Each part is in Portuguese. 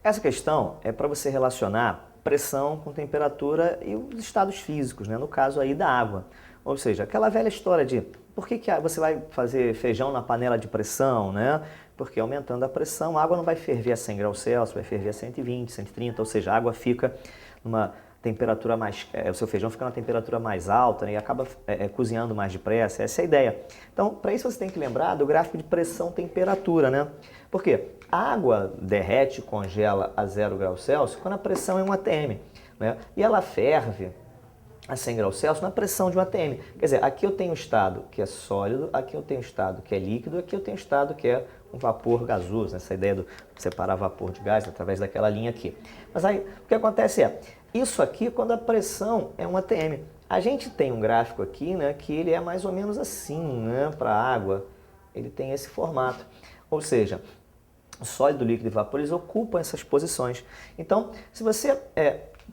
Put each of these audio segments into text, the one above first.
Essa questão é para você relacionar pressão com temperatura e os estados físicos, né? No caso aí da água. Ou seja, aquela velha história de por que você vai fazer feijão na panela de pressão, né? Porque aumentando a pressão, a água não vai ferver a 100 graus Celsius, vai ferver a 120, 130, ou seja, a água fica numa temperatura mais... o seu feijão fica numa temperatura mais alta, né? E acaba cozinhando mais depressa, essa é a ideia. Então, para isso você tem que lembrar do gráfico de pressão-temperatura, né? Por quê? A água derrete, congela a 0 graus Celsius quando a pressão é 1 atm, né? E ela ferve a 100 graus Celsius na pressão de 1 atm. Quer dizer, aqui eu tenho um estado que é sólido, aqui eu tenho um estado que é líquido, aqui eu tenho um estado que é um vapor gasoso, né? Essa ideia de separar vapor de gás através daquela linha aqui. Mas aí o que acontece é, isso aqui quando a pressão é 1 atm. A gente tem um gráfico aqui, né, que ele é mais ou menos assim, né, para a água, ele tem esse formato. Ou seja, sólido, líquido e vapor, eles ocupam essas posições. Então, se você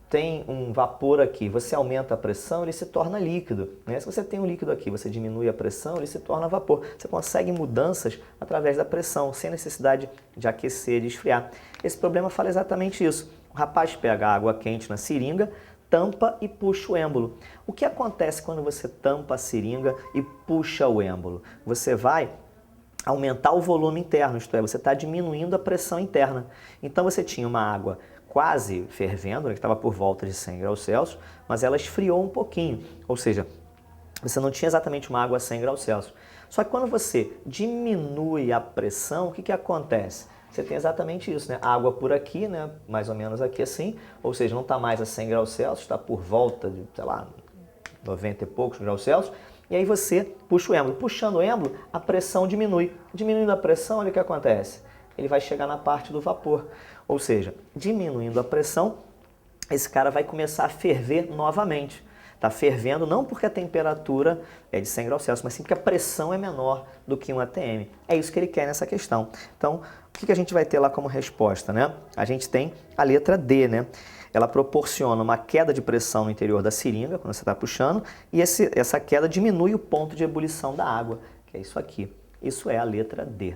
tem um vapor aqui, você aumenta a pressão, ele se torna líquido, né? Se você tem um líquido aqui, você diminui a pressão, ele se torna vapor. Você consegue mudanças através da pressão, sem necessidade de aquecer, de esfriar. Esse problema fala exatamente isso. O rapaz pega a água quente na seringa, tampa e puxa o êmbolo. O que acontece quando você tampa a seringa e puxa o êmbolo? Você vai aumentar o volume interno, isto é, você está diminuindo a pressão interna. Então você tinha uma água quase fervendo, né, que estava por volta de 100 graus Celsius, mas ela esfriou um pouquinho, ou seja, você não tinha exatamente uma água a 100 graus Celsius. Só que quando você diminui a pressão, o que acontece? Você tem exatamente isso, né? A água por aqui, né? Mais ou menos aqui assim, ou seja, não está mais a 100 graus Celsius, está por volta de, sei lá, 90 e poucos graus Celsius, e aí você puxa o êmbolo. Puxando o êmbolo, a pressão diminui. Diminuindo a pressão, olha o que acontece. Ele vai chegar na parte do vapor. Ou seja, diminuindo a pressão, esse cara vai começar a ferver novamente. Está fervendo não porque a temperatura é de 100 graus Celsius, mas sim porque a pressão é menor do que 1 atm. É isso que ele quer nessa questão. Então, o que a gente vai ter lá como resposta, né? A gente tem a letra D, né? Ela proporciona uma queda de pressão no interior da seringa, quando você está puxando, e essa queda diminui o ponto de ebulição da água, que é isso aqui. Isso é a letra D.